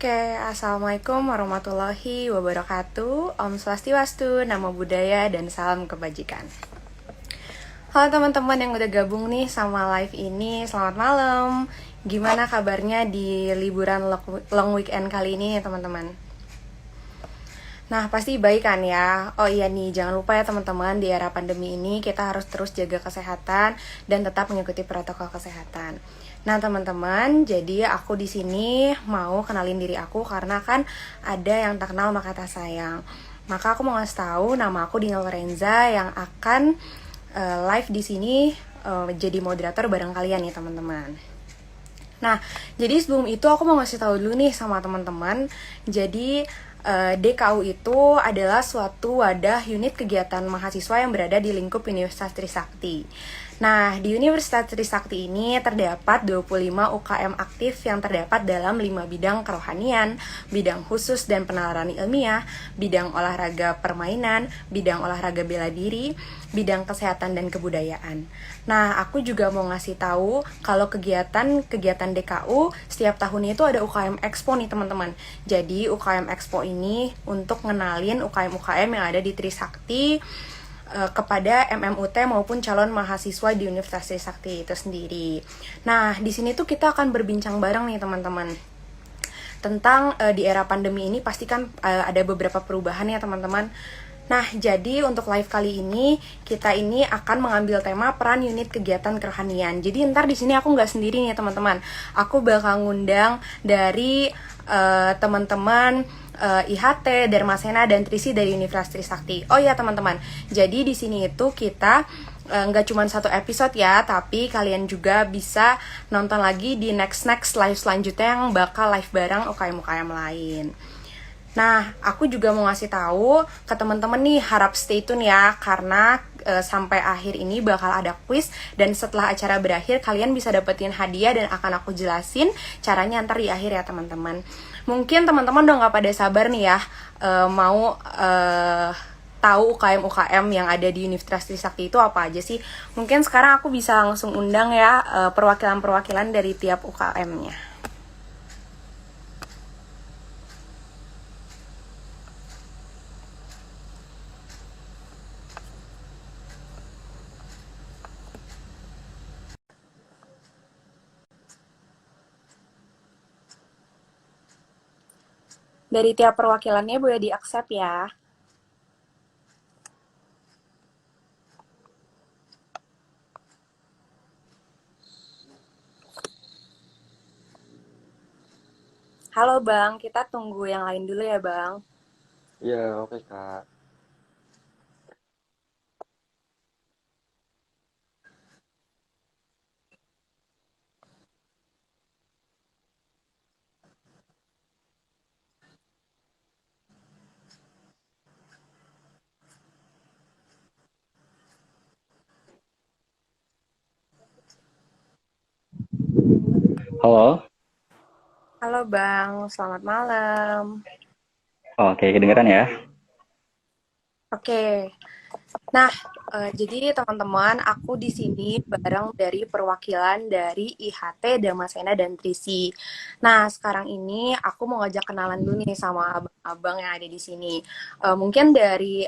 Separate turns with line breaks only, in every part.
Oke, Assalamualaikum warahmatullahi wabarakatuh. Om Swastiwastu, Namo Buddhaya, dan salam kebajikan. Halo teman-teman yang udah gabung nih sama live ini, selamat malam. Gimana kabarnya di liburan long weekend kali ini teman-teman? Nah, pasti baik kan ya. Oh iya nih, jangan lupa ya teman-teman, di era pandemi ini kita harus terus jaga kesehatan dan tetap mengikuti protokol kesehatan. Nah, teman-teman, jadi aku di sini mau kenalin diri aku karena kan ada yang tak kenal maka tak sayang. Maka aku mau ngasih tahu nama aku Dina Lorenza yang akan live di sini jadi moderator bareng kalian nih, teman-teman. Nah, jadi sebelum itu aku mau ngasih tahu dulu nih sama teman-teman. Jadi DKU itu adalah suatu wadah unit kegiatan mahasiswa yang berada di lingkup Universitas Trisakti. Nah, di Universitas Trisakti ini terdapat 25 UKM aktif yang terdapat dalam 5 bidang kerohanian, bidang khusus dan penalaran ilmiah, bidang olahraga permainan, bidang olahraga bela diri, bidang kesehatan dan kebudayaan. Nah, aku juga mau ngasih tahu kalau kegiatan DKU setiap tahunnya itu ada UKM Expo nih teman-teman. Jadi UKM Expo ini untuk ngenalin UKM-UKM yang ada di Trisakti kepada MMUT maupun calon mahasiswa di Universitas Trisakti itu sendiri. Nah, di sini tuh kita akan berbincang bareng nih teman-teman tentang di era pandemi ini pasti kan ada beberapa perubahan ya teman-teman. Nah, jadi untuk live kali ini kita ini akan mengambil tema peran unit kegiatan kerohanian. Jadi ntar di sini aku nggak sendiri nih teman-teman. Aku bakal ngundang dari teman-teman IHT, Dharmasena, dan Trisi dari Universitas Trisakti. Oh ya teman-teman, jadi di sini itu kita nggak cuma satu episode ya, tapi kalian juga bisa nonton lagi di next live selanjutnya yang bakal live bareng UKM-UKM lain. Nah, aku juga mau ngasih tahu ke teman-teman nih, harap stay tune ya, karena sampai akhir ini bakal ada quiz, dan setelah acara berakhir kalian bisa dapetin hadiah dan akan aku jelasin caranya ntar di akhir ya teman-teman. Mungkin teman-teman udah nggak pada sabar nih ya, mau tahu UKM-UKM yang ada di Universitas Trisakti itu apa aja sih. Mungkin sekarang aku bisa langsung undang ya perwakilan-perwakilan dari tiap UKM-nya. Dari tiap perwakilannya boleh di-accept ya. Halo Bang, kita tunggu yang lain dulu ya Bang.
Iya, oke Kak. Halo.
Halo Bang, selamat malam.
Oke, kedengeran ya?
Oke, nah jadi teman-teman, aku di sini bareng dari perwakilan dari IHT, Damasena, dan Trisi. Nah, sekarang ini aku mau ngajak kenalan dulu nih sama abang-abang yang ada di sini. Mungkin dari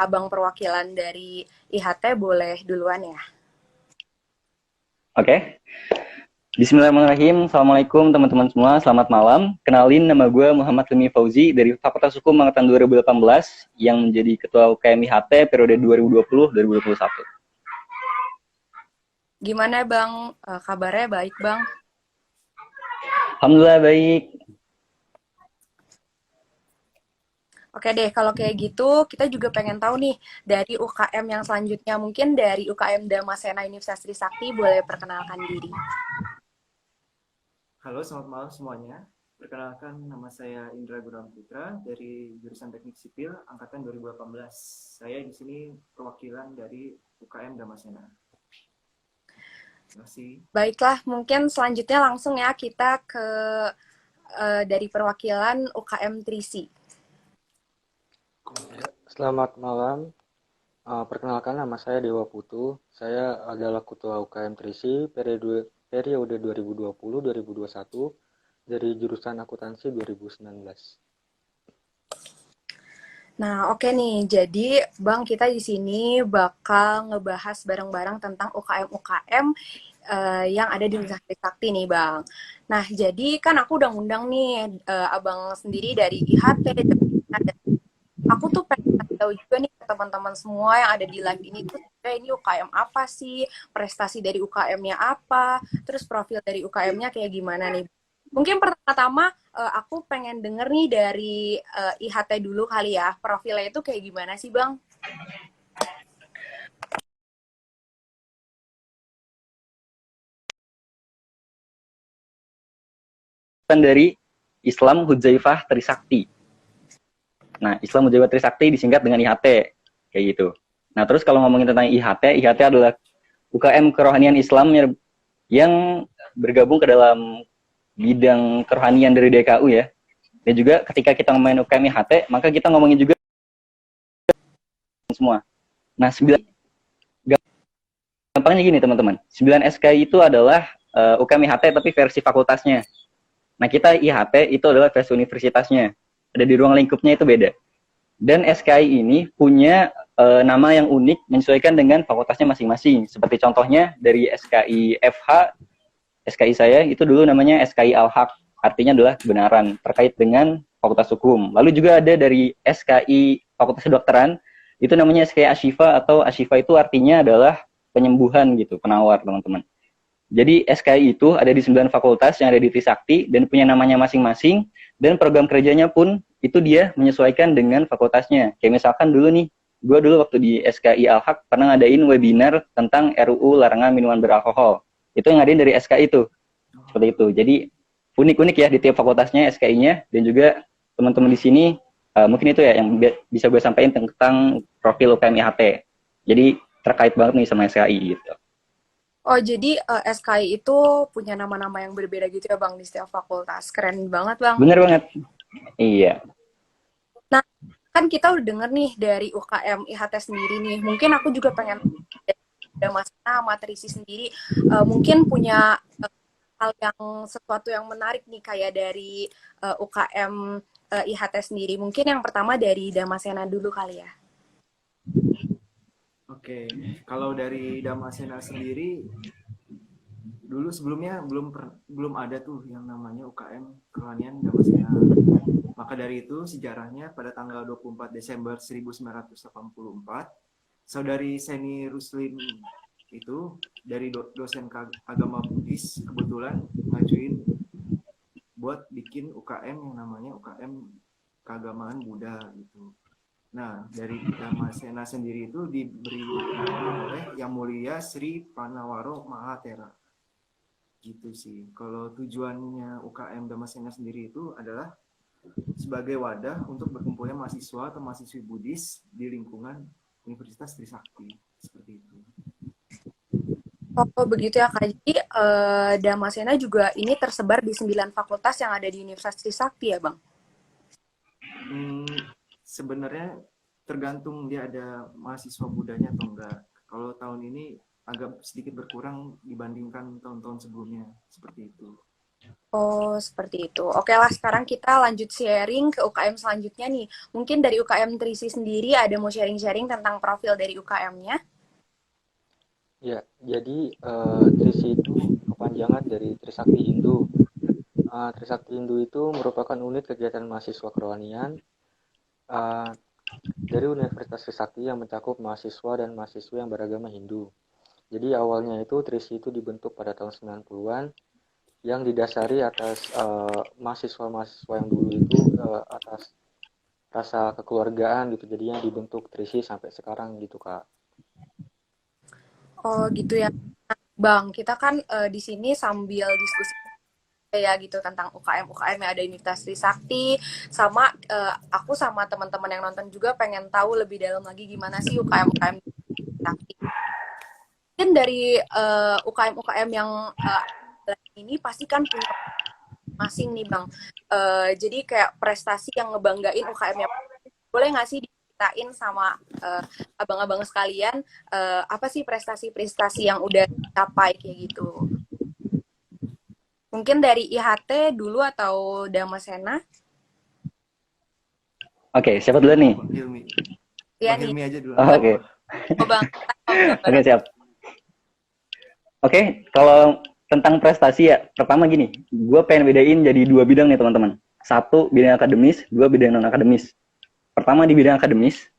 abang perwakilan dari IHT boleh duluan ya.
Oke. Bismillahirrahmanirrahim. Assalamualaikum teman-teman semua. Selamat malam. Kenalin, nama gue Muhammad Lemi Fauzi dari Fakultas Hukum Angkatan 2018 yang menjadi Ketua UKM IHT periode 2020-2021.
Gimana Bang? Kabarnya baik Bang?
Alhamdulillah baik.
Oke deh, kalau kayak gitu kita juga pengen tahu nih dari UKM yang selanjutnya. Mungkin dari UKM Damasena Universitas Trisakti boleh perkenalkan diri.
Halo, selamat malam semuanya. Perkenalkan, nama saya Indra Gunawan Putra dari jurusan Teknik Sipil angkatan 2018. Saya di sini perwakilan dari UKM Damasena. Terima kasih.
Baiklah, mungkin selanjutnya langsung ya kita ke dari perwakilan UKM Trisi.
Selamat malam. Perkenalkan nama saya Dewa Putu. Saya adalah Ketua UKM Trisi periode 2020-2021 dari jurusan akuntansi 2019.
Nah, oke nih. Jadi, Bang, kita di sini bakal ngebahas bareng-bareng tentang UKM-UKM yang ada di Universitas Trisakti nih, Bang. Nah, jadi kan aku udah ngundang nih Abang sendiri dari IHT, dan aku tuh pengen tahu juga nih ke teman-teman semua yang ada di live ini tuh sebenarnya ini UKM apa sih, prestasi dari UKM-nya apa, terus profil dari UKM-nya kayak gimana nih. Mungkin pertama-tama aku pengen denger nih dari IHT dulu kali ya, profilnya itu kayak gimana sih Bang?
Dari Islam Hudzaifah Trisakti. Nah, Islam Hudzaifah Trisakti disingkat dengan IHT, kayak gitu. Nah, terus kalau ngomongin tentang IHT, IHT adalah UKM Kerohanian Islam yang bergabung ke dalam bidang kerohanian dari DKU ya. Dan juga ketika kita ngomongin UKM IHT, maka kita ngomongin juga semua. Nah, gampangnya gini teman-teman. 9 SKI itu adalah UKM IHT tapi versi fakultasnya. Nah, kita IHT itu adalah versi universitasnya. Ada di ruang lingkupnya itu beda. Dan SKI ini punya nama yang unik menyesuaikan dengan fakultasnya masing-masing. Seperti contohnya dari SKI FH, SKI saya itu dulu namanya SKI Al-Haq. Artinya adalah kebenaran terkait dengan Fakultas Hukum. Lalu juga ada dari SKI Fakultas Kedokteran, itu namanya SKI Ashifa, atau Ashifa itu artinya adalah penyembuhan gitu, penawar teman-teman. Jadi SKI itu ada di 9 fakultas yang ada di Trisakti dan punya namanya masing-masing, dan program kerjanya pun itu dia menyesuaikan dengan fakultasnya. Kayak misalkan dulu nih, gue dulu waktu di SKI Al-Haq pernah ngadain webinar tentang RUU larangan minuman beralkohol. Itu yang ngadain dari SKI itu. Seperti itu. Jadi unik-unik ya di tiap fakultasnya SKI-nya, dan juga teman-teman di sini mungkin itu ya yang bisa gue sampaikan tentang profil UKM IHT. Jadi terkait banget nih sama SKI gitu.
Oh, jadi SKI itu punya nama-nama yang berbeda gitu ya Bang di setiap fakultas. Keren banget Bang.
Bener banget. Iya.
Nah, kan kita udah denger nih dari UKM IHT sendiri nih. Mungkin aku juga pengen ada Mas sama Trisi sendiri mungkin punya hal yang sesuatu yang menarik nih kayak dari UKM IHT sendiri. Mungkin yang pertama dari Damasena dulu kali ya.
Oke, kalau dari Damasena sendiri, dulu sebelumnya belum ada tuh yang namanya UKM Kerohanian Damasena. Maka dari itu sejarahnya pada tanggal 24 Desember 1984, saudari Seni Ruslim itu dari dosen agama Buddhis kebetulan ngajuin buat bikin UKM yang namanya UKM keagamaan Buddha gitu. Nah, dari Damasena sendiri itu diberi nama oleh Yang Mulia Sri Pranawaro Mahatera. Gitu sih. Kalau tujuannya UKM Damasena sendiri itu adalah sebagai wadah untuk berkumpulnya mahasiswa atau mahasiswi Buddhis di lingkungan Universitas Trisakti. Seperti itu.
Oh, begitu ya Kak. Jadi Damasena juga ini tersebar di 9 fakultas yang ada di Universitas Trisakti ya Bang?
Sebenarnya tergantung dia ada mahasiswa Budanya atau enggak. Kalau tahun ini agak sedikit berkurang dibandingkan tahun-tahun sebelumnya. Seperti itu.
Oh, seperti itu. Oke lah, sekarang kita lanjut sharing ke UKM selanjutnya nih. Mungkin dari UKM Trisi sendiri ada mau sharing-sharing tentang profil dari UKM-nya?
Ya, jadi Trisi itu kepanjangan dari Trisakti Hindu. Trisakti Hindu itu merupakan unit kegiatan mahasiswa kerohanian dari Universitas Trisakti yang mencakup mahasiswa dan mahasiswa yang beragama Hindu. Jadi awalnya itu Trisi itu dibentuk pada tahun 90-an yang didasari atas mahasiswa-mahasiswa yang dulu itu atas rasa kekeluargaan gitu. Jadi yang dibentuk Trisi sampai sekarang gitu, Kak.
Oh, gitu ya. Nah, Bang, kita kan di sini sambil diskusi ya gitu tentang UKM yang ada di Universitas Trisakti, sama aku sama teman-teman yang nonton juga pengen tahu lebih dalam lagi gimana sih UKM Trisakti. Mungkin dari UKM yang ini pasti kan punya masing nih Bang. Jadi kayak prestasi yang ngebanggain UKM-nya. Boleh nggak sih diceritain sama abang-abang sekalian apa sih prestasi-prestasi yang udah dicapai kayak gitu? Mungkin dari IHT dulu atau Damasena?
Oke, siapa dulu nih?
Bang Hilmi.
Iya
Bang
nih,
Hilmi aja dulu.
Oh, oke.
oh Bang, tahu
Oke,
gambaran.
siap. Oke, kalau tentang prestasi ya, pertama gini, gue pengen bedain jadi dua bidang nih teman-teman. Satu bidang akademis, dua bidang non akademis. Pertama di bidang akademis,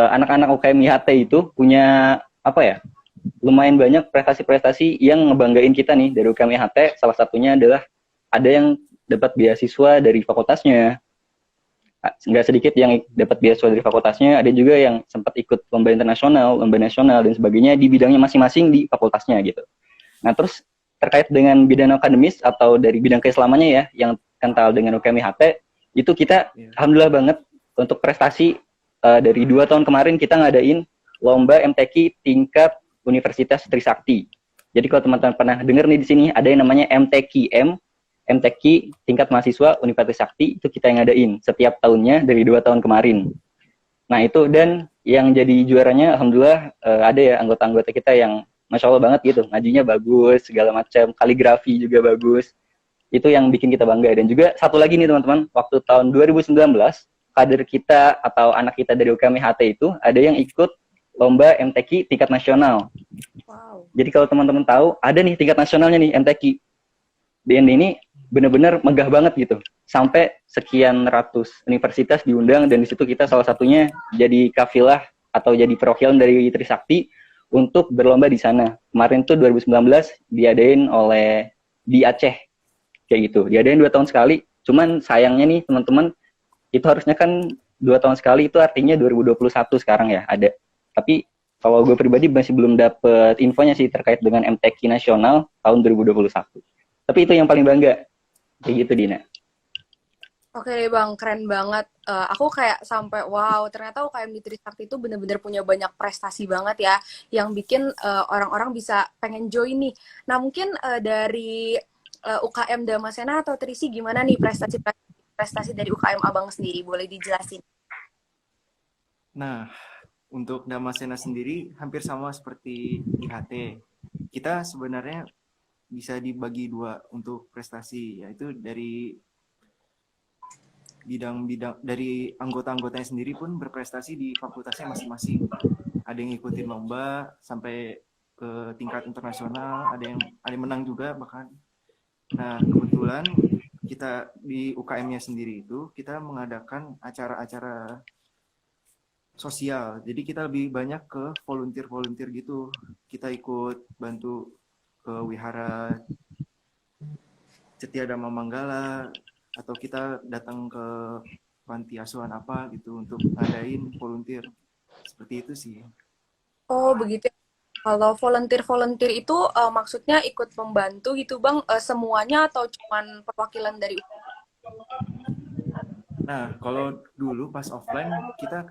anak-anak UKM IHT itu punya apa ya? Lumayan banyak prestasi-prestasi yang ngebanggain kita nih dari UKM IHT. Salah satunya adalah ada yang dapat beasiswa dari fakultasnya, nggak sedikit yang dapat beasiswa dari fakultasnya, ada juga yang sempat ikut lomba internasional, lomba nasional dan sebagainya di bidangnya masing-masing di fakultasnya gitu. Nah, terus terkait dengan bidang akademis atau dari bidang keislamannya ya, yang kental dengan UKM IHT, itu kita alhamdulillah banget untuk prestasi dari 2 tahun kemarin kita ngadain lomba MTQ tingkat Universitas Trisakti. Jadi kalau teman-teman pernah dengar nih di sini ada yang namanya MTQM, MTQ tingkat mahasiswa Universitas Sakti, itu kita yang ngadain setiap tahunnya dari 2 tahun kemarin. Nah itu, dan yang jadi juaranya alhamdulillah ada ya anggota-anggota kita yang Masya Allah banget gitu, ngajinya bagus, segala macam, kaligrafi juga bagus. Itu yang bikin kita bangga. Dan juga satu lagi nih teman-teman, waktu tahun 2019, kader kita atau anak kita dari UKM IHT itu ada yang ikut lomba MTQ tingkat nasional.
Wow.
Jadi kalau teman-teman tahu, ada nih tingkat nasionalnya nih MTQ. Dan ini benar-benar megah banget gitu. Sampai sekian ratus universitas diundang, dan di situ kita salah satunya jadi kafilah atau jadi perwakilan dari Trisakti untuk berlomba di sana. Kemarin tuh 2019 diadain oleh di Aceh kayak gitu. Diadain 2 tahun sekali. Cuman sayangnya nih teman-teman, itu harusnya kan 2 tahun sekali, itu artinya 2021 sekarang ya ada. Tapi kalau gue pribadi masih belum dapet infonya sih terkait dengan MTQ nasional tahun 2021. Tapi itu yang paling bangga. Kayak gitu, Dina.
Oke deh Bang, keren banget. Aku kayak sampai wow, ternyata UKM di Trisakti itu bener-bener punya banyak prestasi banget ya, yang bikin orang-orang bisa pengen join nih. Nah mungkin dari UKM Damasena atau Trisi gimana nih prestasi dari UKM Abang sendiri? Boleh dijelasin?
Nah, untuk Damasena sendiri hampir sama seperti IHT. Kita sebenarnya bisa dibagi dua untuk prestasi, yaitu dari bidang-bidang dari anggota-anggotanya sendiri pun berprestasi di fakultasnya masing-masing. Ada yang ngikutin lomba sampai ke tingkat internasional, ada yang menang juga bahkan. Nah, kebetulan kita di UKM-nya sendiri itu kita mengadakan acara-acara sosial. Jadi kita lebih banyak ke volunteer-volunteer gitu. Kita ikut bantu ke wihara Setia Dhamma Manggala, atau kita datang ke panti asuhan apa gitu untuk ngadain volunteer. Seperti itu sih.
Oh begitu. Kalau volunteer itu maksudnya ikut membantu gitu Bang, semuanya atau cuman perwakilan dari
Nah, kalau dulu pas offline kita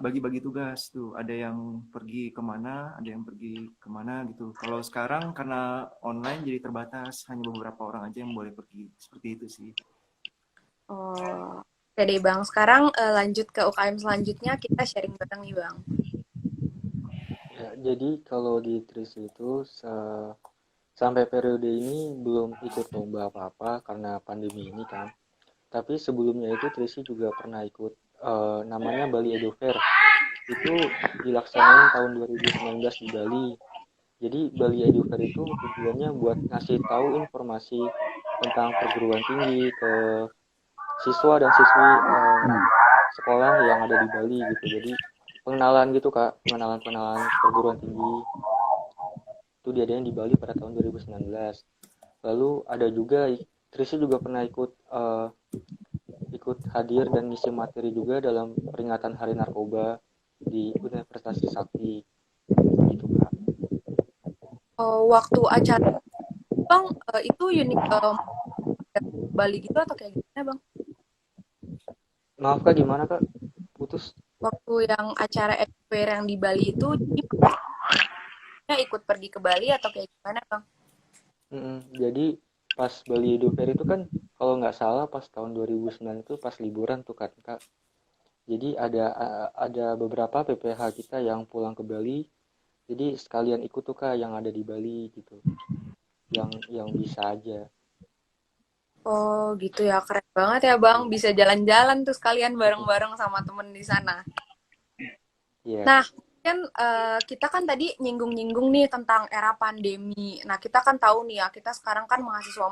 bagi-bagi tugas tuh, ada yang pergi kemana, ada yang pergi kemana gitu. Kalau sekarang karena online jadi terbatas, hanya beberapa orang aja yang boleh pergi. Seperti itu sih.
Oh, oke deh Bang. Sekarang lanjut ke UKM selanjutnya, kita sharing bareng nih Bang.
Ya, jadi kalau di TRIS itu sampai periode ini belum ikut lomba apa-apa karena pandemi ini kan. Tapi sebelumnya itu Trisi juga pernah ikut namanya Bali Edu Fair. Itu dilaksanain tahun 2019 di Bali. Jadi Bali Edu Fair itu tujuannya buat ngasih tahu informasi tentang perguruan tinggi ke siswa dan siswi sekolah yang ada di Bali gitu. Jadi pengenalan gitu Kak, pengenalan perguruan tinggi. Itu diadain di Bali pada tahun 2019. Lalu ada juga Trisi juga pernah ikut hadir dan ngisi materi juga dalam peringatan Hari Narkoba di Universitas Sakti gitu Kak.
Waktu acara Bang, itu unik Bali gitu atau kayak gimana Bang?
Maaf Kak, gimana Kak? Putus.
Waktu yang acara fair yang di Bali itu, jadi ikut pergi ke Bali atau kayak gimana Bang?
Jadi pas Bali Edu Fair itu kan kalau nggak salah pas tahun 2009 itu pas liburan tuh kan Kak. Jadi ada beberapa PPH kita yang pulang ke Bali. Jadi sekalian ikut tuh Kak yang ada di Bali gitu. Yang bisa aja.
Oh gitu ya, keren banget ya Bang. Bisa jalan-jalan tuh sekalian bareng-bareng sama temen di sana.
Iya.
Nah, kan kita kan tadi nyinggung-nyinggung nih tentang era pandemi. Nah, kita kan tahu nih ya, kita sekarang kan mahasiswa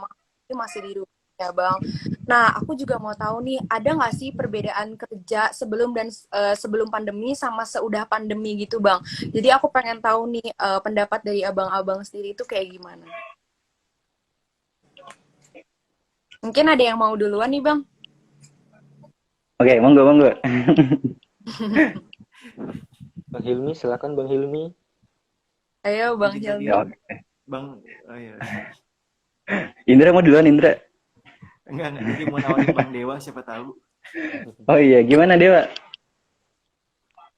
masih di rumah ya, Bang. Nah, aku juga mau tahu nih, ada nggak sih perbedaan kerja sebelum dan sebelum pandemi sama seudah pandemi gitu, Bang? Jadi aku pengen tahu nih pendapat dari abang-abang sendiri itu kayak gimana? Mungkin ada yang mau duluan nih, Bang?
Oke, monggo monggo.
Bang Hilmi, silakan Bang Hilmi.
Ayo, Bang
Jadi
Hilmi.
Ya,
Bang, oh iya.
Indra mau duluan, Indra.
Enggak, jadi mau nawarin Bang Dewa siapa tahu.
Oh iya, gimana Dewa?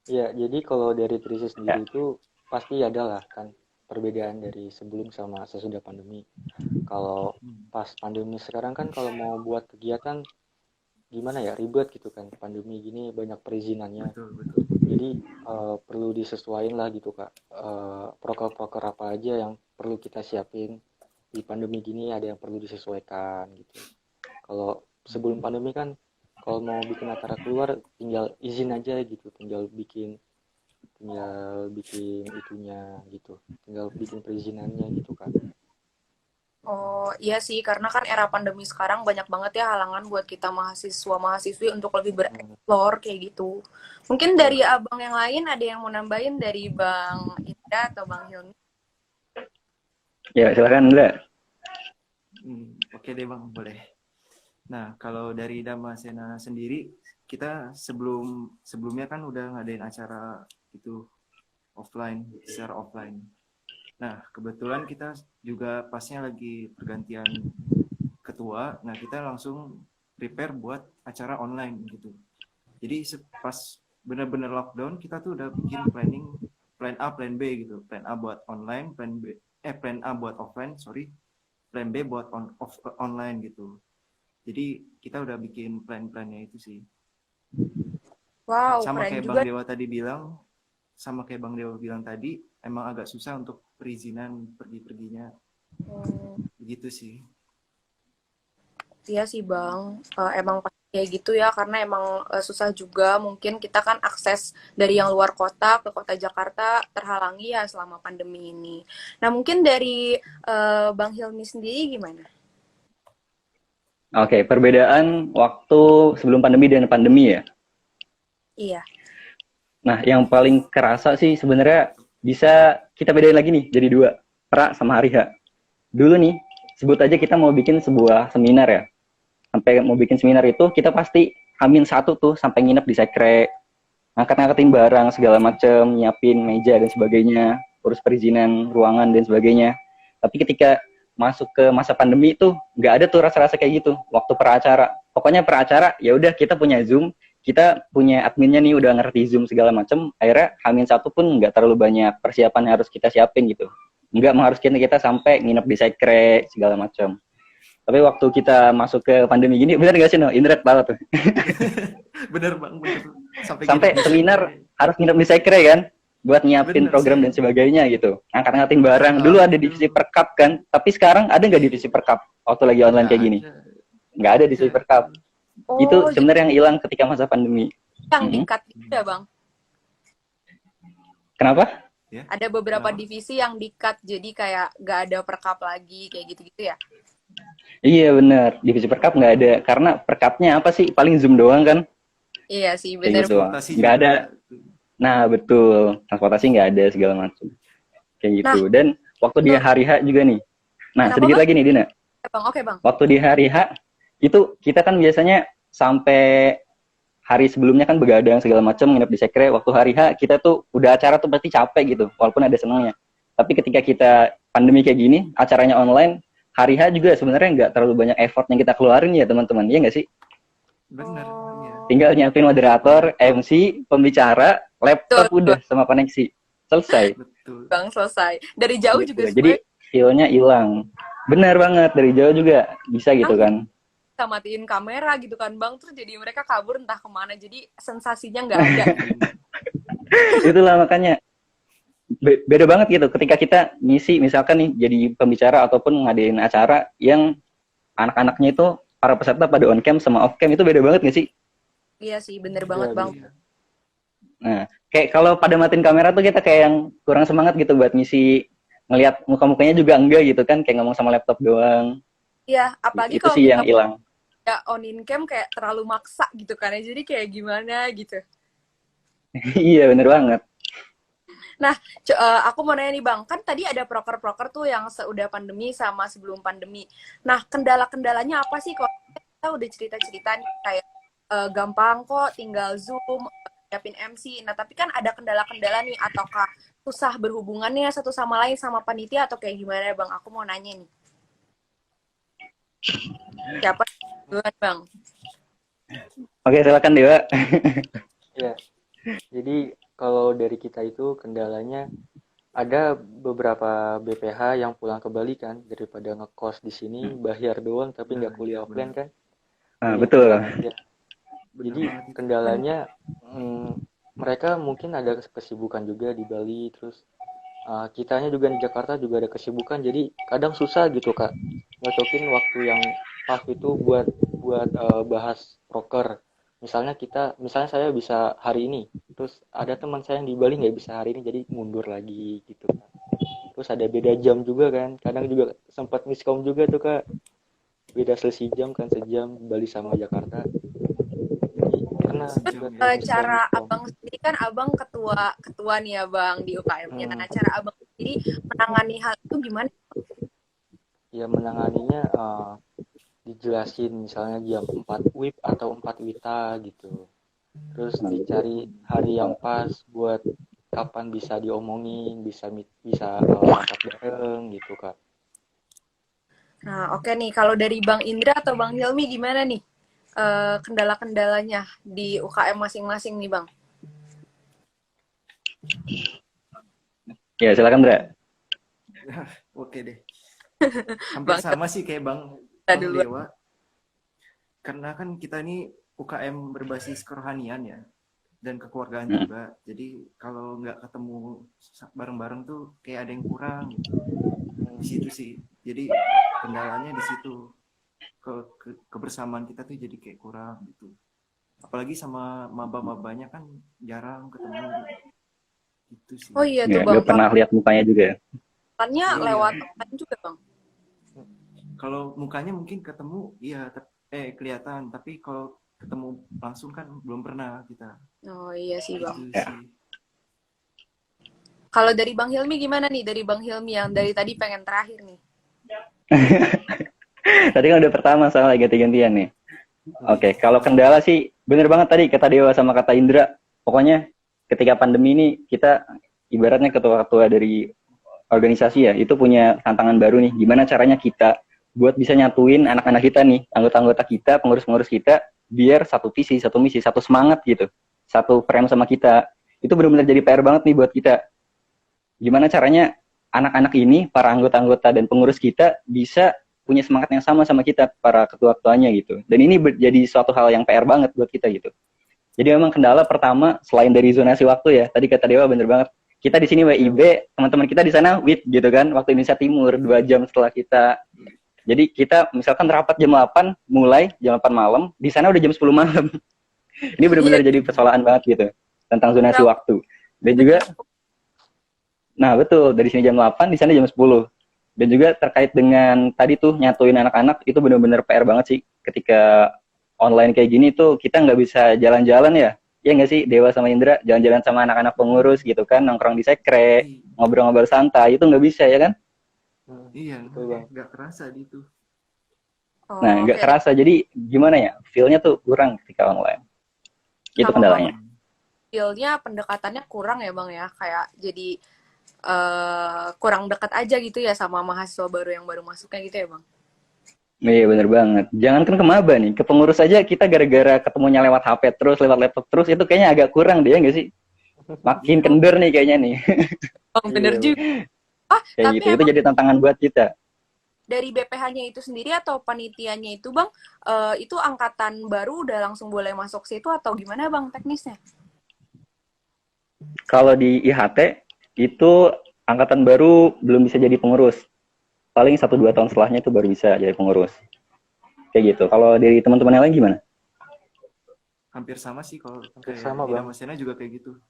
Ya, jadi kalau dari Trisi sendiri itu pasti ada lah kan perbedaan dari sebelum sama sesudah pandemi. Kalau pas pandemi sekarang kan kalau mau buat kegiatan gimana ya, ribet gitu kan. Pandemi gini banyak perizinannya.
Betul, betul.
Jadi perlu disesuaikan lah gitu Kak. Proker-proker apa aja yang perlu kita siapin di pandemi gini, ada yang perlu disesuaikan gitu. Kalau sebelum pandemi kan kalau mau bikin acara keluar tinggal izin aja gitu, tinggal bikin itunya gitu, tinggal bikin perizinannya gitu kan.
Oh iya sih, karena kan era pandemi sekarang banyak banget ya halangan buat kita mahasiswa-mahasiswi untuk lebih bereksplor kayak gitu. Mungkin dari abang yang lain ada yang mau nambahin dari Bang Indra atau Bang Hilmi?
Ya, silakan Indra.
Oke deh Bang, boleh. Nah, kalau dari Damasena sendiri, kita sebelumnya kan udah ngadain acara itu secara offline. Nah, kebetulan kita juga pasnya lagi pergantian ketua, nah kita langsung prepare buat acara online gitu. Jadi pas benar-benar lockdown, kita tuh udah bikin planning, plan A, plan B gitu. Plan A buat online, plan A buat offline, plan B buat online gitu. Jadi kita udah bikin plan-plannya itu sih.
Wow,
Sama
keren
kayak
juga.
Bang Dewa bilang tadi, emang agak susah untuk perizinan pergi-perginya. Begitu sih.
Iya sih Bang, emang pasti kayak gitu ya, karena emang susah juga. Mungkin kita kan akses dari yang luar kota ke kota Jakarta terhalangi ya selama pandemi ini. Nah mungkin dari Bang Hilmi sendiri gimana?
Oke, perbedaan waktu sebelum pandemi dan pandemi ya.
Iya.
Nah, yang paling kerasa sih sebenarnya bisa kita bedain lagi nih jadi dua, pra sama hari H. Dulu nih, sebut aja kita mau bikin sebuah seminar ya. Sampai mau bikin seminar itu kita pasti H-1 tuh sampai nginep di sekre, ngangkat-ngangkatin barang segala macem, nyiapin meja dan sebagainya, urus perizinan ruangan dan sebagainya. Tapi ketika masuk ke masa pandemi itu nggak ada tuh rasa-rasa kayak gitu waktu peracara. Pokoknya peracara ya udah kita punya Zoom, kita punya adminnya nih udah ngerti Zoom segala macem. Akhirnya H-1 pun nggak terlalu banyak persiapan yang harus kita siapin gitu. Nggak mengharuskan kita sampai nginep di sekre segala macam. Tapi waktu kita masuk ke pandemi gini, bener nggak sih no? Internet banget tuh.
Bener Bang, bener.
Sampai seminar harus nginep di sekre kan? Buat nyiapin
Bener
program
sih.
dan sebagainya gitu. Angkat-angkatin barang. Dulu ada divisi perkap kan, tapi sekarang ada nggak divisi perkap waktu lagi online kayak gini? Nggak ada divisi perkap.
Oh,
Itu sebenarnya yang hilang ketika masa pandemi.
yang di-cut gitu ya Bang?
Kenapa?
Ya.
Ada beberapa
Kenapa?
divisi yang di-cut, jadi kayak nggak ada perkap lagi, kayak gitu-gitu ya?
Iya bener, divisi perkap nggak ada. Karena perkapnya apa sih? Paling Zoom doang kan?
Iya sih,
Kayak
bener.
gitu.
Transportasi
Nggak
juga.
ada. Nah betul, transportasi nggak ada segala macam. Kayak gitu. Dan waktu di hari H juga nih. Nah,
Kenapa,
sedikit
Bang?
lagi nih Dina.
Oke Bang.
Waktu di hari H itu kita kan biasanya sampai hari sebelumnya kan begadang segala macam nginep di sekre. Waktu hari H kita tuh udah acara tuh pasti capek gitu, walaupun ada senangnya. Tapi ketika kita pandemi kayak gini, acaranya online, hari H juga sebenarnya nggak terlalu banyak effort yang kita keluarin ya teman-teman, iya nggak sih?
Bener. Iya.
Tinggal nyiapin moderator, MC, pembicara, laptop
Betul.
udah sama koneksi, selesai.
Betul.
Bang selesai. Dari jauh
Gitu.
juga
Jadi feel-nya hilang. Benar banget, dari jauh juga bisa gitu kan.
kita matiin kamera gitu kan Bang, terus jadi mereka kabur entah kemana, jadi sensasinya nggak ada.
Itulah makanya beda banget gitu ketika kita ngisi misalkan nih jadi pembicara ataupun ngadain acara yang anak-anaknya itu para peserta pada on cam sama off cam itu beda banget nggak sih?
Iya sih, bener banget Bang.
Iya.
Nah, kayak kalau pada matiin kamera tuh kita kayak yang kurang semangat gitu buat ngisi, ngelihat muka-mukanya juga enggak gitu kan, kayak ngomong sama laptop doang.
Iya, apalagi
Itu
kalau
sih
kita
yang hilang.
ya on in cam kayak terlalu maksa gitu kan ya. Jadi kayak gimana gitu.
Iya, bener banget.
Nah, aku mau nanya nih Bang, kan tadi ada proker-proker tuh yang seudah pandemi sama sebelum pandemi. Nah, kendala-kendalanya apa sih? Kalau kita udah cerita-cerita nih kayak gampang kok, tinggal Zoom, siapin MC. Nah, tapi kan ada kendala-kendala nih, ataukah susah berhubungannya satu sama lain sama panitia atau kayak gimana Bang? Aku mau nanya nih. Siapa duluan Bang?
Oke, silakan Dewa.
Ya, jadi kalau dari kita itu kendalanya ada beberapa BPH yang pulang ke Bali kan, daripada ngekos di sini bayar doang tapi nggak kuliah offline kan.
Nah,
Jadi
betul.
ya, jadi kendalanya mereka mungkin ada kesibukan juga di Bali, terus kitanya juga di Jakarta juga ada kesibukan, jadi kadang susah gitu Kak nyocokin waktu yang pas itu buat bahas proker. Misalnya saya bisa hari ini, terus ada teman saya yang di Bali nggak bisa hari ini, jadi mundur lagi gitu Kak. Terus ada beda jam juga kan, kadang juga sempat miskom juga tuh Kak, beda selisih jam kan, sejam Bali sama Jakarta. Jadi karena
Cara Abang sendiri kan Abang ketua nih ya Bang di UKM-nya. Nah, cara Abang sendiri menangani hal itu gimana?
ya menanganinya dijelasin misalnya jam 4 WIB atau 4 WITA gitu. Terus dicari hari yang pas buat kapan bisa diomongin, bisa rapat bareng gitu Kak.
Nah, oke nih. Kalau dari Bang Indra atau Bang Hilmi gimana nih kendala-kendalanya di UKM masing-masing nih Bang?
Ya, silakan Dra.
Oke deh. Hampir sama sih kayak Bang
duluan.
Dewa. Karena kan kita ini UKM berbasis kerohanian ya, dan kekeluargaan juga. Jadi kalau nggak ketemu bareng-bareng tuh kayak ada yang kurang gitu. Di situ sih. Jadi kendalanya di situ. Kebersamaan kita tuh jadi kayak kurang gitu. Apalagi sama maba-mabanya kan jarang ketemu. Gitu sih.
Oh iya tuh
Ya,
Bang.
nggak pernah lihat mukanya juga ya.
Iya. Lewat online juga Bang.
Kalau mukanya mungkin ketemu, iya kelihatan. Tapi kalau ketemu langsung kan belum pernah kita.
Oh iya sih Bang.
Gitu sih.
Kalau dari Bang Hilmi gimana nih? Dari Bang Hilmi yang dari tadi pengen terakhir nih.
Tadi kan udah pertama soalnya ganti-gantian nih. Oke, kalau kendala sih bener banget tadi kata Dewa sama kata Indra. Pokoknya ketika pandemi ini kita ibaratnya ketua-ketua dari organisasi ya, itu punya tantangan baru nih. Gimana caranya kita buat bisa nyatuin anak-anak kita nih, anggota-anggota kita, pengurus-pengurus kita, biar satu visi, satu misi, satu semangat gitu. Satu frame sama kita. Itu benar-benar jadi PR banget nih buat kita. Gimana caranya anak-anak ini, para anggota-anggota dan pengurus kita bisa punya semangat yang sama kita, para ketua-ketuanya gitu. Dan ini jadi suatu hal yang PR banget buat kita gitu. Jadi memang kendala pertama, selain dari zonasi waktu ya, tadi kata Dewa bener banget, kita di sini WIB, teman-teman kita di sana WIT gitu kan, waktu Indonesia Timur, 2 jam setelah kita. Jadi kita misalkan rapat jam 8, mulai jam 8 malam, di sana udah jam 10 malam. Ini benar-benar jadi persoalan banget gitu, tentang zonasi waktu. Dan juga, nah betul, dari sini jam 8, di sana jam 10. Dan juga terkait dengan tadi tuh, nyatuin anak-anak, itu benar-benar PR banget sih, ketika online kayak gini tuh, kita nggak bisa jalan-jalan ya. Ya nggak sih, Dewa sama Indra, jalan-jalan sama anak-anak pengurus gitu kan, nongkrong di sekre, ngobrol-ngobrol santai, itu nggak bisa ya kan?
Iya, nggak kerasa gitu.
Nah, nggak kerasa. Jadi gimana ya, feel-nya tuh kurang ketika online. Itu kendalanya.
Feel-nya, pendekatannya kurang ya Bang ya, kayak jadi kurang dekat aja gitu ya sama mahasiswa baru yang baru masuknya gitu ya Bang?
Iya bener banget. Jangan kan ke maba nih, ke pengurus aja kita gara-gara ketemunya lewat HP terus, lewat laptop terus, itu kayaknya agak kurang deh, nggak sih? Makin kendor nih kayaknya nih.
Oh, bener juga.
Kayak gitu, itu jadi tantangan buat kita.
Dari BPH-nya itu sendiri atau panitianya itu Bang, itu angkatan baru udah langsung boleh masuk situ atau gimana Bang teknisnya?
Kalau di IHT, itu angkatan baru belum bisa jadi pengurus. Paling 1-2 tahun setelahnya itu baru bisa jadi pengurus. kayak gitu. Kalau dari teman-teman yang lain gimana?
Hampir sama sih kalau
Hampir
kayak
sama,
di
Bang.
Damascena juga kayak gitu.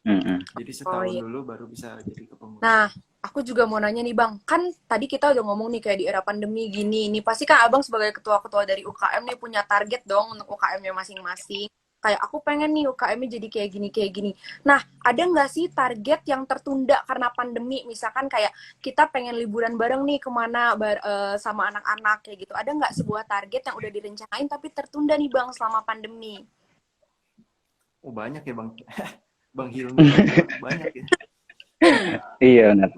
Mm-mm.
Jadi
Oh
setahun
iya.
dulu baru bisa jadi kepengurus.
Nah, aku juga mau nanya nih Bang, kan tadi kita udah ngomong nih kayak di era pandemi gini, ini pasti kan Abang sebagai ketua-ketua dari UKM nih punya target dong untuk UKM-nya masing-masing. Kayak aku pengen nih UKM-nya jadi kayak gini, kayak gini. Nah, ada nggak sih target yang tertunda karena pandemi? Misalkan kayak kita pengen liburan bareng nih kemana sama anak-anak kayak gitu. Ada nggak sebuah target yang udah direncanain tapi tertunda nih Bang selama pandemi?
Oh banyak ya Bang. Bang Hilmi juga banyak ya.
Iya benar.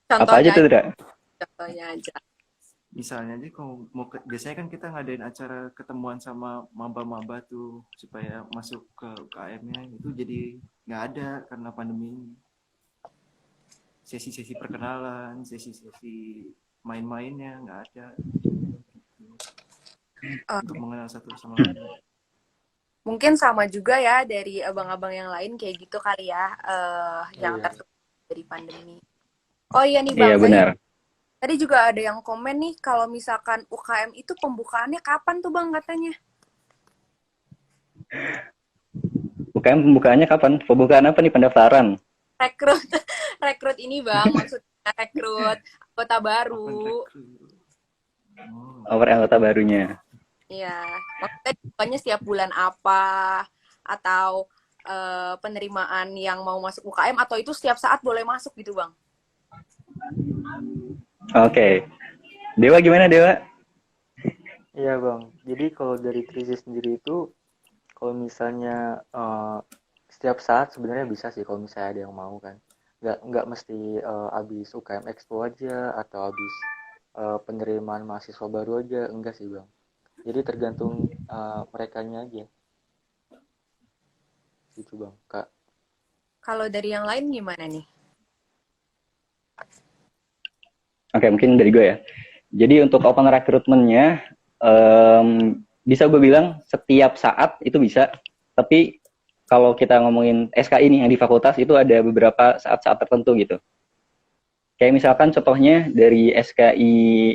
Apa aja
Contohnya
tuh,
aja,
Dra?
contohnya aja.
Misalnya aja kalau biasanya kan kita ngadain acara ketemuan sama maba-maba tuh supaya masuk ke UKM-nya itu jadi nggak ada karena pandemi ini. Sesi-sesi perkenalan, sesi-sesi main-mainnya nggak ada untuk
Oke.
mengenal satu sama lain.
Mungkin sama juga ya dari abang-abang yang lain kayak gitu kali ya, yang
Iya.
tertutup dari pandemi. Oh iya nih
Iya
Bang, tadi
benar.
tadi juga ada yang komen nih kalau misalkan UKM itu pembukaannya kapan tuh Bang katanya?
UKM pembukaannya kapan? Pembukaan apa nih, pendaftaran?
Rekrut rekrut ini Bang, maksudnya rekrut anggota
Open
baru.
recruit. Oh.
Over anggota barunya.
Iya, maksudnya dibukanya setiap bulan apa atau penerimaan yang mau masuk UKM atau itu setiap saat boleh masuk gitu Bang?
Oke. Dewa gimana, Dewa?
Iya, Bang. Jadi kalau dari krisis sendiri itu, kalau misalnya setiap saat sebenarnya bisa sih kalau misalnya ada yang mau kan. Nggak mesti habis UKM Expo aja atau habis penerimaan mahasiswa baru aja. Enggak sih, Bang. Jadi tergantung merekanya aja. Gitu, Bang. Kak.
Kalau dari yang lain gimana nih?
Oke, mungkin dari gue ya. Jadi untuk open recruitment-nya, bisa gue bilang setiap saat itu bisa. Tapi kalau kita ngomongin SKI nih yang di fakultas itu ada beberapa saat-saat tertentu gitu. Kayak misalkan contohnya dari SKI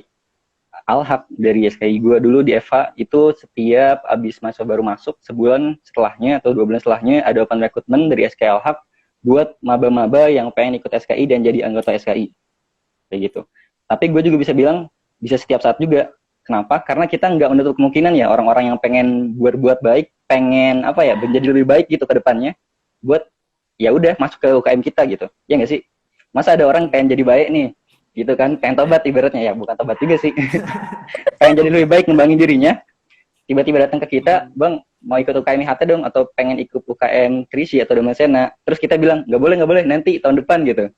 Alhaq, dari SKI gue dulu di EVA, itu setiap abis mahasiswa baru masuk, sebulan setelahnya atau 2 bulan setelahnya ada open recruitment dari SKI Alhaq buat maba-maba yang pengen ikut SKI dan jadi anggota SKI. Kayak gitu. Tapi gue juga bisa bilang bisa setiap saat juga. Kenapa? Karena kita nggak menutup kemungkinan ya orang-orang yang pengen berbuat baik, pengen apa ya, menjadi lebih baik gitu ke depannya, buat ya udah masuk ke UKM kita gitu. Ya nggak sih? Masa ada orang pengen jadi baik nih, gitu kan? Pengen tobat ibaratnya ya, bukan tobat juga sih. Pengen jadi lebih baik ngembangin dirinya, tiba-tiba datang ke kita, Bang, mau ikut UKM IHT dong atau pengen ikut UKM Trisi atau Damascena. Terus kita bilang, nggak boleh, nanti tahun depan gitu.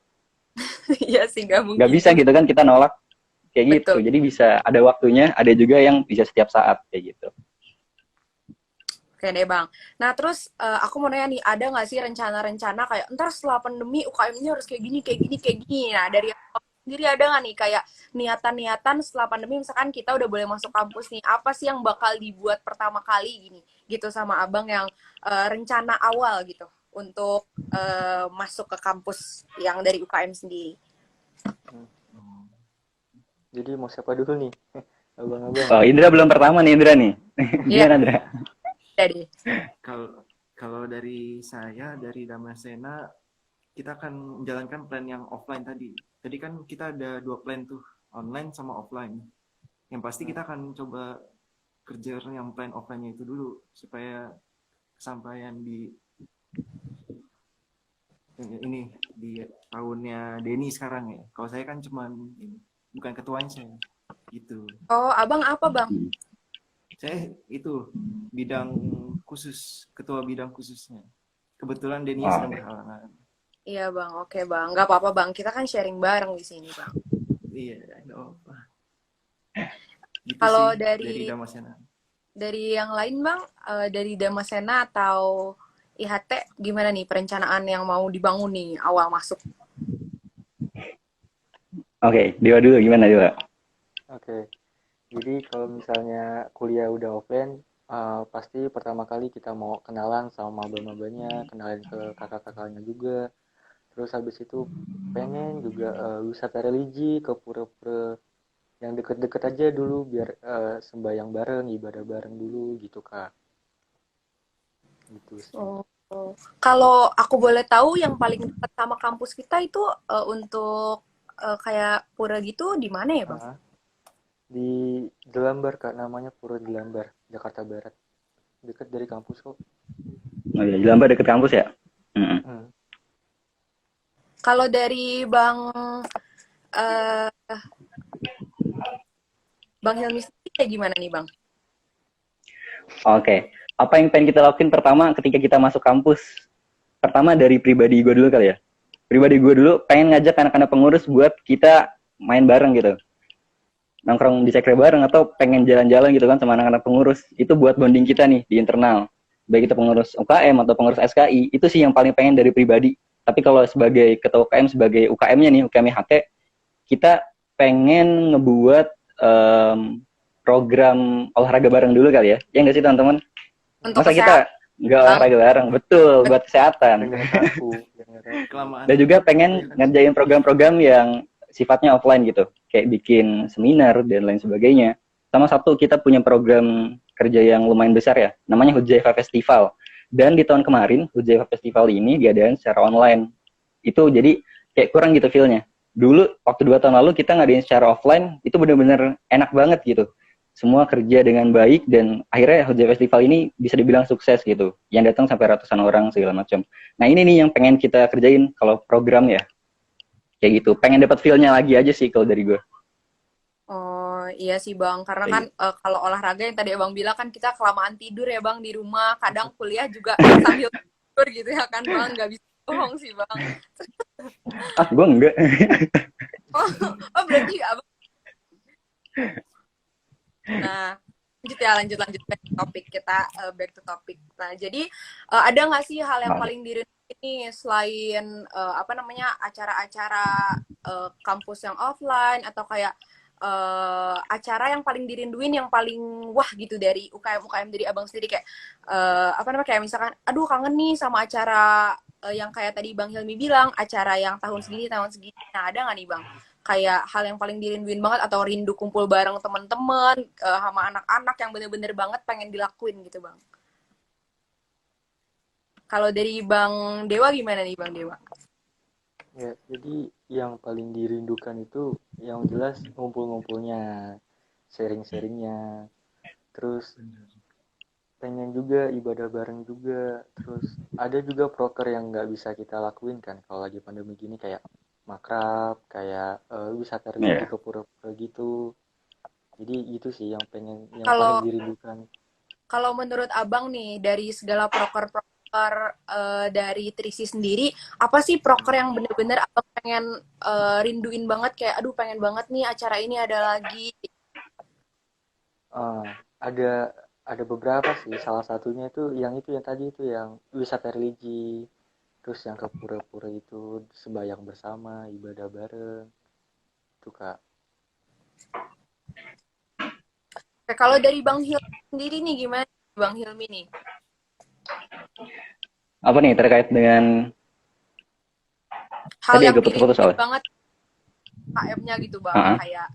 Iya sih, nggak
Nggak
mungkin
bisa
juga.
gitu kan, kita nolak kayak gitu.
Betul.
Jadi bisa ada waktunya, ada juga yang bisa setiap saat kayak gitu.
Oke deh Bang. Nah terus aku mau nanya nih, ada nggak sih rencana-rencana kayak ntar setelah pandemi UKM-nya harus kayak gini, kayak gini, kayak gini. Nah dari Abang sendiri ada nggak nih kayak niatan-niatan setelah pandemi misalkan kita udah boleh masuk kampus nih, apa sih yang bakal dibuat pertama kali gini gitu sama Abang yang rencana awal gitu untuk masuk ke kampus yang dari UKM sendiri.
Jadi mau siapa dulu nih? Abang-abang.
Oh, Indra belum pertama nih, Indra nih.
Iya,
Gimana, Indra?
jadi.
Kalau kalau dari saya dari Damascena kita akan menjalankan plan yang offline tadi. Tadi kan kita ada 2 plan tuh, online sama offline. Yang pasti kita akan coba kerja yang plan offline-nya itu dulu supaya kesampaian di ini di tahunnya Denny sekarang ya. Kalau saya kan cuman bukan ketuanya saya gitu.
Oh, Abang apa Bang?
Saya itu bidang khusus, ketua bidang khususnya. Kebetulan Denny
Oh,
sedang berhalangan.
Iya Bang, oke Bang. Nggak apa-apa Bang, kita kan sharing bareng di sini Bang.
Iya, nggak apa. Gitu sih
Kalau
dari
dari
Damascena.
yang lain Bang, dari Damascena atau IHT, gimana nih perencanaan yang mau dibangun nih awal masuk?
oke. Dewa dulu, gimana Dewa?
Oke. Jadi kalau misalnya kuliah udah offline, pasti pertama kali kita mau kenalan sama maba-mabanya, kenalin ke kakak-kakaknya juga. Terus habis itu pengen juga wisata religi ke pura-pura yang deket-deket aja dulu biar sembahyang bareng, ibadah bareng dulu gitu Kak. Gitu sih.
Oh. Kalau aku boleh tahu yang paling dekat sama kampus kita itu untuk kayak pura gitu di mana ya, Bang?
Ah, di Delambar Kak, namanya Pura Delambar, Jakarta Barat. Dekat dari kampus kok.
Oh iya, Jelambar deket kampus ya? Mm-mm.
Hmm.
Kalau dari eh, Bang Hilmi sendiri kayak gimana nih, Bang?
Oke. Apa yang pengen kita lakuin pertama ketika kita masuk kampus? Pertama dari pribadi gue dulu kali ya. Pribadi gue dulu pengen ngajak anak-anak pengurus buat kita main bareng gitu. Nongkrong di sekre bareng atau pengen jalan-jalan gitu kan sama anak-anak pengurus. Itu buat bonding kita nih di internal. Baik itu pengurus UKM atau pengurus SKI, itu sih yang paling pengen dari pribadi. Tapi kalau sebagai ketua UKM, sebagai UKM-nya nih, UKM HT, kita pengen ngebuat program olahraga bareng dulu kali ya. Ya nggak sih teman-teman?
Untuk
Masa
kesehatan,
kita nggak
Bang.
olahraga bareng? Betul, buat kesehatan.
Dengerin aku, dengerin.
Kelamaan.
Dan juga pengen ngerjain program-program yang sifatnya offline gitu. Kayak bikin seminar dan lain sebagainya. Sama satu, kita punya program kerja yang lumayan besar ya. Namanya Hujaifa Festival. Dan di tahun kemarin, Hujaifa Festival ini diadain secara online. Itu jadi kayak kurang gitu feel-nya. Dulu, waktu 2 tahun lalu kita ngadain secara offline, itu bener-bener enak banget gitu. Semua kerja dengan baik dan akhirnya Hujaifa Festival ini bisa dibilang sukses gitu. Yang datang sampai ratusan orang segala macam. Nah ini nih yang pengen kita kerjain kalau program ya. Kayak gitu. Pengen dapat feel-nya lagi aja sih kalau dari gue.
Oh iya sih Bang, karena
Kayak
kan
gitu.
kalau olahraga yang tadi Abang bilang kan kita kelamaan tidur ya Bang di rumah, kadang kuliah juga sambil tidur gitu ya kan Bang, nggak bisa bohong sih Bang.
Ah, gue enggak.
Oh, oh berarti Abang. Nah, lanjut back to topik kita, back to topic. Nah, jadi ada nggak sih hal yang
Boleh.
paling dirinduin ini selain apa namanya acara-acara kampus yang offline atau kayak acara yang paling dirinduin yang paling wah gitu dari UKM dari Abang sendiri kayak apa namanya kayak misalkan aduh kangen nih sama acara yang kayak tadi Bang Hilmi bilang acara yang tahun segini. Nah, ada nggak nih Bang? Kayak hal yang paling dirinduin banget atau rindu kumpul bareng teman-teman sama anak-anak yang bener-bener banget pengen dilakuin gitu Bang. Kalau dari Bang Dewa gimana nih Bang Dewa?
Ya, jadi yang paling dirindukan itu yang jelas ngumpul-ngumpulnya, sharing-sharingnya, terus pengen juga ibadah bareng juga, terus ada juga proker yang nggak bisa kita lakuin kan kalau lagi pandemi gini kayak makrab, kayak wisata religi
Iya.
ke pura-pura gitu. Jadi itu sih yang pengen, yang paling
Kalau
dirindukan.
kalau menurut Abang nih dari segala proker-proker dari Trisi sendiri, apa sih proker yang bener-bener Abang pengen rinduin banget kayak aduh pengen banget nih acara ini ada lagi.
Ah, ada ada beberapa sih. Salah satunya itu yang tadi itu yang wisata religi, terus yang ke pura-pura itu sembahyang bersama, ibadah bareng, itu Kak.
Kayak kalau dari Bang Hilmi sendiri nih gimana Bang Hilmi nih?
Apa nih terkait dengan
Hal
tadi
yang
agak putus-putus
dirinduin
soalnya.
banget KM-nya gitu Bang,
Ah,
kayak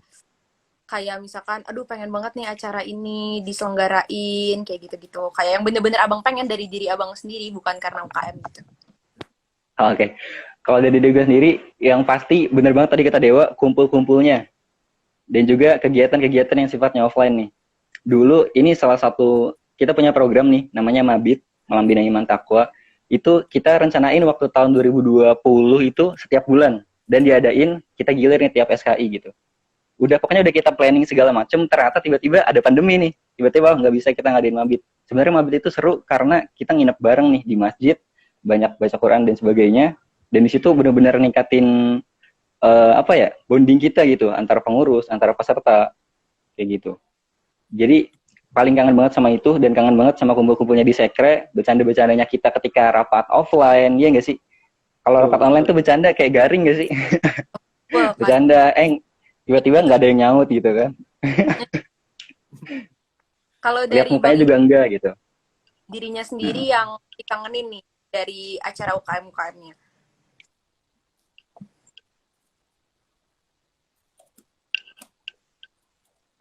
kayak misalkan aduh pengen banget nih acara ini diselenggarain kayak gitu-gitu. Kayak yang bener-bener Abang pengen dari diri Abang sendiri bukan karena UKM gitu.
Oke. Kalau dari Dewa sendiri, yang pasti bener banget tadi kata Dewa, kumpul-kumpulnya. Dan juga kegiatan-kegiatan yang sifatnya offline nih. Dulu ini salah satu, kita punya program nih, namanya Mabit, Malam Bina Iman Takwa. Itu kita rencanain waktu tahun 2020 itu setiap bulan. Dan diadain, kita gilir nih tiap SKI gitu. Pokoknya udah kita planning segala macem, ternyata tiba-tiba ada pandemi nih. Tiba-tiba nggak bisa kita ngadain Mabit. Sebenarnya Mabit itu seru karena kita nginep bareng nih di masjid, banyak baca Quran dan sebagainya. Dan di situ benar-benar ningkatin apa ya, bonding kita gitu antara pengurus, antara peserta kayak gitu. Jadi paling kangen banget sama itu dan kangen banget sama kumpul-kumpulnya di sekre, bercanda-bercandanya kita ketika rapat offline, ya nggak sih? Kalau rapat online tuh bercanda kayak garing nggak sih?
Wah,
Bercanda, tiba-tiba nggak ada yang nyaut gitu kan?
kalau
Lihat
dari
mukanya
Bang
juga enggak gitu.
dirinya sendiri
Hmm.
yang dikangenin nih dari acara UKM-UKM-nya.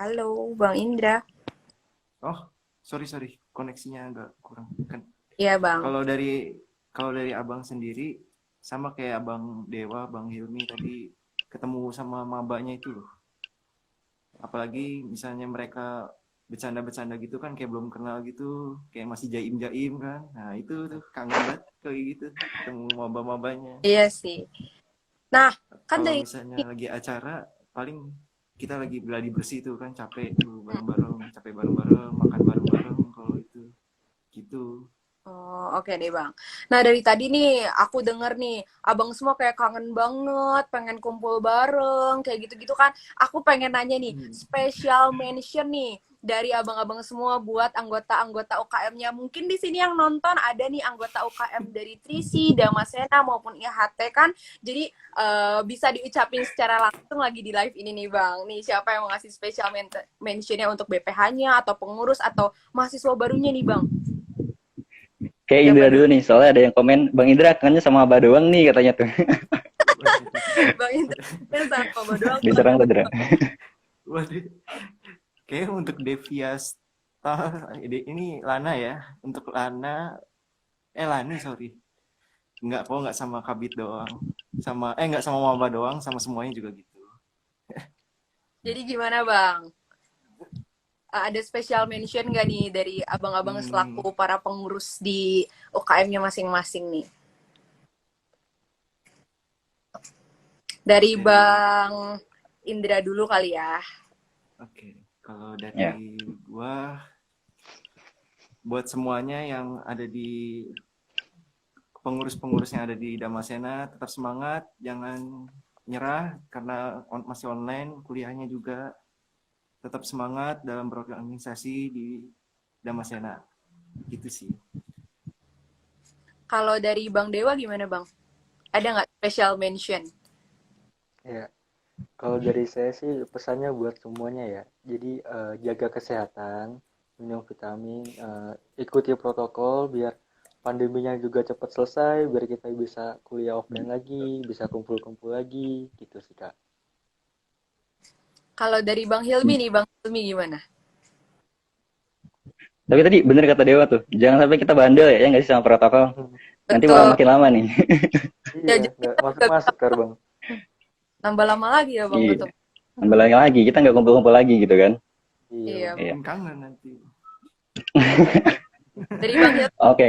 Halo, Bang Indra.
Oh, sorry, koneksinya agak kurang. Kan
Iya, Bang.
kalau dari abang sendiri sama kayak abang Dewa, bang Hilmi tadi ketemu sama mabanya itu loh. Apalagi misalnya mereka bercanda-bercanda gitu kan kayak belum kenal gitu, kayak masih jaim-jaim kan. Nah itu tuh kangen banget kayak gitu ketemu maba-mabanya.
Iya sih. Nah, kan
Kalau
dari
misalnya lagi acara paling kita lagi gladi bersih tuh kan capek tuh bareng-bareng, capek bareng-bareng, makan bareng-bareng kalau itu gitu.
Oh, oke deh Bang. Nah dari tadi nih aku denger nih abang semua kayak kangen banget, pengen kumpul bareng, kayak gitu-gitu kan. Aku pengen nanya nih,
Hmm.
special mention nih dari abang-abang semua buat anggota-anggota UKM-nya. Mungkin di sini yang nonton ada nih anggota UKM dari Trisi, Damasena maupun IHT kan. Jadi bisa diucapin secara langsung lagi di live ini nih Bang. Nih siapa yang mau ngasih special mention-nya untuk BPH-nya atau pengurus atau mahasiswa barunya nih Bang?
Kayak
Siapa
Indra
dulu?
dulu nih, soalnya ada yang komen, Bang Indra kangennya sama Abah doang nih katanya tuh.
Waduh,
Bang Indra kan sama doang tuh
Diserang tuh, Dra.
waduh. Kayak untuk Deviasta ini Lana ya. Untuk Lana, Lani sorry. Nggak kok nggak sama Kabit doang. Nggak sama Maba doang, sama semuanya juga gitu.
Jadi gimana Bang? Ada special mention nggak nih dari abang-abang
Hmm,
selaku para pengurus di UKM-nya masing-masing nih? Dari
dari
Bang Indra dulu kali ya.
oke. Kalau
Ya.
dari gua buat semuanya yang ada di pengurus-pengurus yang ada di Damasena tetap semangat, jangan nyerah karena masih online kuliahnya juga. Tetap semangat dalam berorganisasi di Damasena. Gitu sih.
Kalau dari Bang Dewa gimana Bang? Ada nggak special mention?
Ya, kalau dari saya sih pesannya buat semuanya ya. Jadi jaga kesehatan, minum vitamin, ikuti protokol biar pandeminya juga cepat selesai, biar kita bisa kuliah offline lagi, bisa kumpul-kumpul lagi, gitu sih Kak.
Kalau dari Bang Hilmi nih, Bang Hilmi gimana?
Tapi tadi bener kata Dewa tuh, jangan sampai kita bandel ya nggak sih sama protokol. Nanti malah
Betul.
makin lama nih.
Ya,
Iya,
jadi
nggak
kita juga bisa
masuk-masuk Kak, Bang.
nambah lama lagi ya Bang
Iya.
ketemu.
Nambah lagi, kita nggak kumpul-kumpul lagi gitu kan.
Iya,
Iya.
Bang.
Iya.
Makin kangen nanti.
Dari Bang Hilmi
Oke,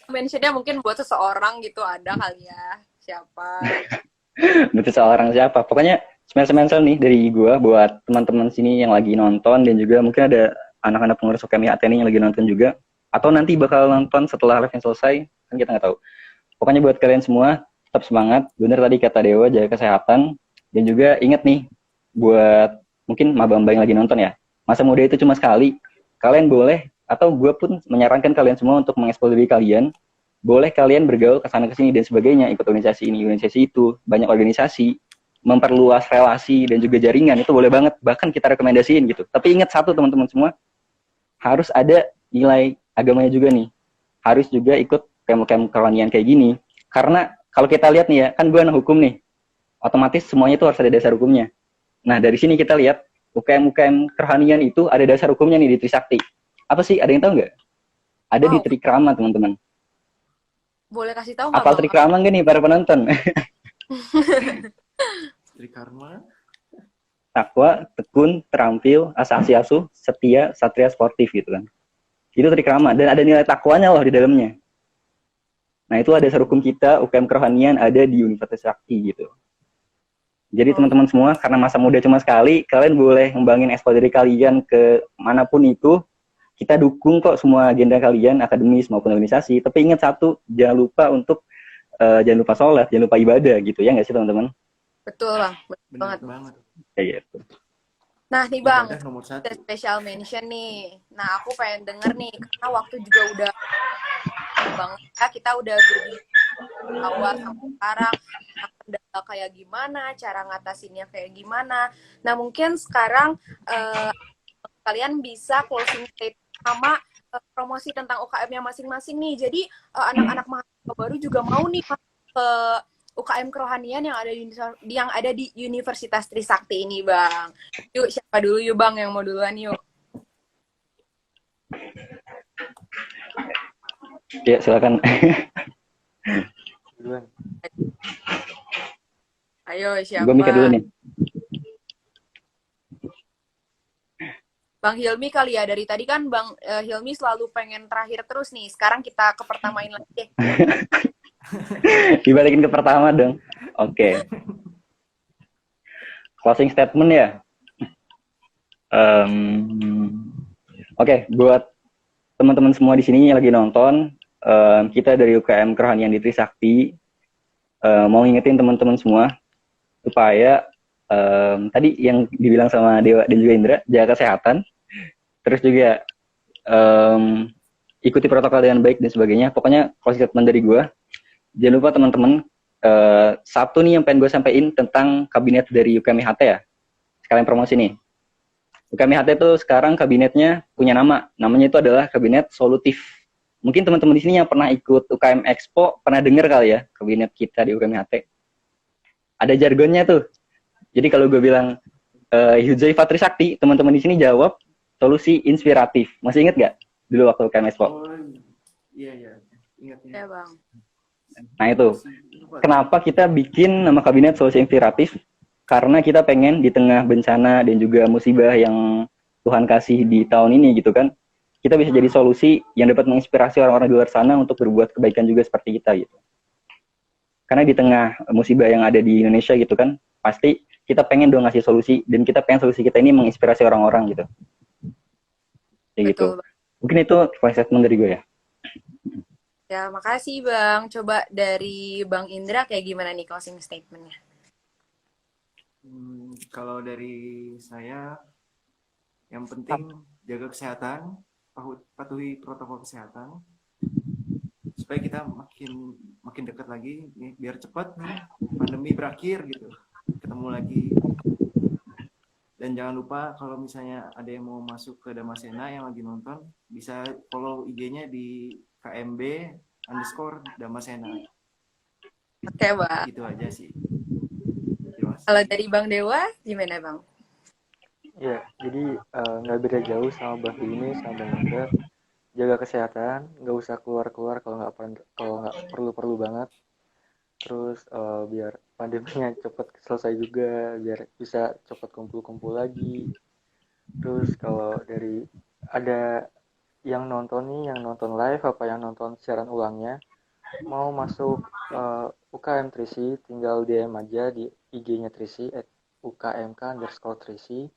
mentionnya mungkin buat seseorang gitu ada kali ya. Siapa?
berarti seorang siapa? Pokoknya semester nih dari gua buat teman-teman sini yang lagi nonton dan juga mungkin ada anak-anak pengurus UKM IHT nih yang lagi nonton juga. Atau nanti bakal nonton setelah live yang selesai, kan kita nggak tahu. Pokoknya buat kalian semua, tetap semangat. Bener tadi kata Dewa, jaga kesehatan. Dan juga ingat nih, buat mungkin maba-maba yang lagi nonton ya, masa muda itu cuma sekali. Kalian boleh, atau gue pun menyarankan kalian semua untuk mengeksplor diri kalian. Boleh kalian bergaul ke sana ke sini dan sebagainya, ikut organisasi ini, organisasi itu, banyak organisasi, memperluas relasi dan juga jaringan, itu boleh banget. Bahkan kita rekomendasiin gitu. Tapi ingat satu teman-teman semua, harus ada nilai agamanya juga nih. Harus juga ikut camp-camp kerohanian kayak gini. Karena kalau kita lihat nih ya, kan gue anak hukum nih. Otomatis semuanya itu harus ada dasar hukumnya. Nah, dari sini kita lihat UKM-UKM kerohanian itu ada dasar hukumnya nih di Trisakti. Apa sih? Ada yang tahu nggak? Ada di
Wow,
Trikrama, teman-teman.
boleh kasih tahu nggak
Apal
Bang?
Trikrama nggak nih para penonton?
Trikarma.
Takwa, tekun, terampil, asa-asi asuh, setia, satria, sportif gitu kan. Itu Trikrama. Dan ada nilai takwanya loh di dalamnya. Nah, itu ada dasar hukum kita, UKM kerohanian ada di Universitas Sakti gitu. Jadi
Oh,
teman-teman semua, karena masa muda cuma sekali, kalian boleh ngembangin eksplor diri kalian ke manapun itu. Kita dukung kok semua agenda kalian, akademis maupun organisasi. Tapi ingat satu, jangan lupa untuk jangan lupa sholat, jangan lupa ibadah gitu ya nggak sih teman-teman?
betul Bang, betul
Benar
banget.
banget.
Kayak gitu.
Nah nih Bang,
Ibadah nomor
ada
1.
special mention nih. Nah aku pengen denger nih, karena waktu juga udah banget ya, kita udah berbicara awal sampai sekarang, kendala kayak gimana, cara ngatasinnya kayak gimana. Nah mungkin sekarang kalian bisa closing statement sama promosi tentang UKM-nya masing-masing nih. Jadi anak-anak mahasiswa baru juga mau nih masuk ke UKM kerohanian yang ada di Universitas Trisakti ini, Bang. Yuk, siapa dulu yuk, Bang, yang mau duluan yuk?
Ya, silakan.
Duluan.
Ayo, siapa?
Gue mikir dulu nih.
Bang Hilmi kali ya, dari tadi kan Bang Hilmi selalu pengen terakhir terus nih. Sekarang kita ke pertamain lagi deh.
Dibalikin ke pertama dong. Oke. Closing statement ya. Oke, buat teman-teman semua di sini yang lagi nonton, kita dari UKM Kerohanian di Trisakti mau ngingetin teman-teman semua supaya tadi yang dibilang sama Dewa dan juga Indra, jaga kesehatan, terus juga ikuti protokol dengan baik dan sebagainya. Pokoknya closing statement dari gue, jangan lupa teman-teman, Sabtu nih yang pengen gue sampaikan tentang kabinet dari UKM IHT ya. Sekalian promosi nih. UKM IHT itu sekarang kabinetnya punya namanya itu adalah Kabinet Solutif. Mungkin teman-teman di sini yang pernah ikut UKM Expo pernah dengar kali ya kabinet kita di UKM IHT. Ada jargonnya tuh. Jadi kalau gue bilang Huzaifah Trisakti, teman-teman di sini jawab solusi inspiratif. Masih inget gak dulu waktu UKM Expo?
Oh, iya. Ingat.
Ya, Bang.
Nah itu, kenapa kita bikin nama kabinet solusi inspiratif? Karena kita pengen di tengah bencana dan juga musibah yang Tuhan kasih di tahun ini gitu kan, kita bisa jadi solusi yang dapat menginspirasi orang-orang di luar sana untuk berbuat kebaikan juga seperti kita gitu. Karena di tengah musibah yang ada di Indonesia gitu kan, pasti kita pengen dong ngasih solusi, dan kita pengen solusi kita ini menginspirasi orang-orang gitu. Kayak gitu.
Betul.
Mungkin itu closing statement dari gue ya.
Ya, makasih Bang. Coba dari Bang Indra kayak gimana nih closing statement-nya?
Kalau dari saya, yang penting jaga kesehatan, patuhi protokol kesehatan, supaya kita makin dekat lagi, nih, biar cepat nih pandemi berakhir gitu, ketemu lagi. Dan jangan lupa kalau misalnya ada yang mau masuk ke Damasena yang lagi nonton, bisa follow IG-nya di KMB_Damasena.
Oke, Bang.
Gitu aja sih.
Kalau dari Bang Dewa, gimana Bang?
Ya, jadi nggak beda jauh sama Bang ini sama Bang Indra. Jaga kesehatan, nggak usah keluar-keluar kalau nggak perlu banget. Terus biar pandeminya cepat selesai juga, biar bisa cepat kumpul-kumpul lagi. Terus kalau dari ada yang nonton live apa yang nonton siaran ulangnya, mau masuk UKM Trisi, tinggal DM aja di IG-nya Trisi @ukmk_Trisi.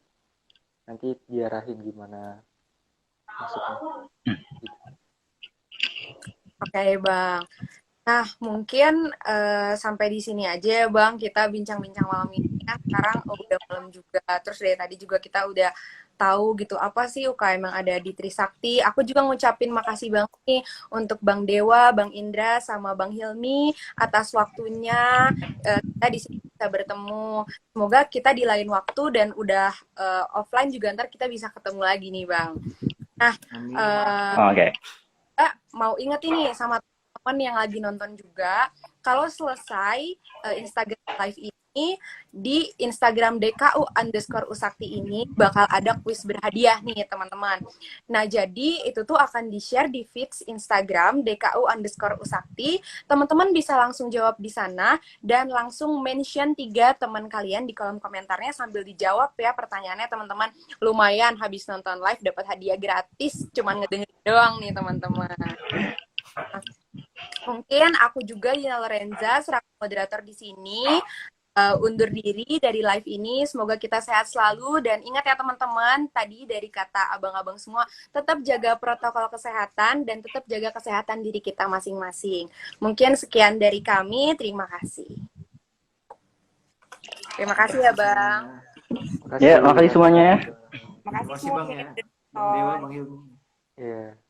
Nanti diarahin gimana masuknya. Gitu.
Oke, Bang. Nah, mungkin sampai di sini aja ya, Bang. Kita bincang-bincang malam ini. Kan sekarang udah malam juga. Terus dari tadi juga kita udah tahu gitu apa sih UKM yang ada di Trisakti. Aku juga ngucapin makasih banget nih untuk Bang Dewa, Bang Indra, sama Bang Hilmi atas waktunya. Kita di sini bisa bertemu. Semoga kita di lain waktu dan udah offline juga ntar kita bisa ketemu lagi nih, Bang. Nah,
Oke.
kita mau inget ini sama teman yang lagi nonton juga, kalau selesai Instagram live ini, di Instagram DKU_Usakti ini bakal ada kuis berhadiah nih teman-teman. Nah, jadi itu tuh akan di-share di feeds Instagram DKU_Usakti. Teman-teman bisa langsung jawab di sana dan langsung mention 3 teman kalian di kolom komentarnya sambil dijawab ya pertanyaannya teman-teman. Lumayan habis nonton live dapat hadiah gratis, cuman ngedengerin doang nih teman-teman. Mungkin aku juga Lina Lorenza selaku moderator di sini undur diri dari live ini. Semoga kita sehat selalu dan ingat ya teman-teman, tadi dari kata abang-abang semua, tetap jaga protokol kesehatan dan tetap jaga kesehatan diri kita masing-masing. Mungkin sekian dari kami, terima kasih. Terima kasih ya Bang.
Ya, makasih semuanya ya.
Terima kasih
Bang ya. Bang Dewa, Bang Hilmi.
Iya.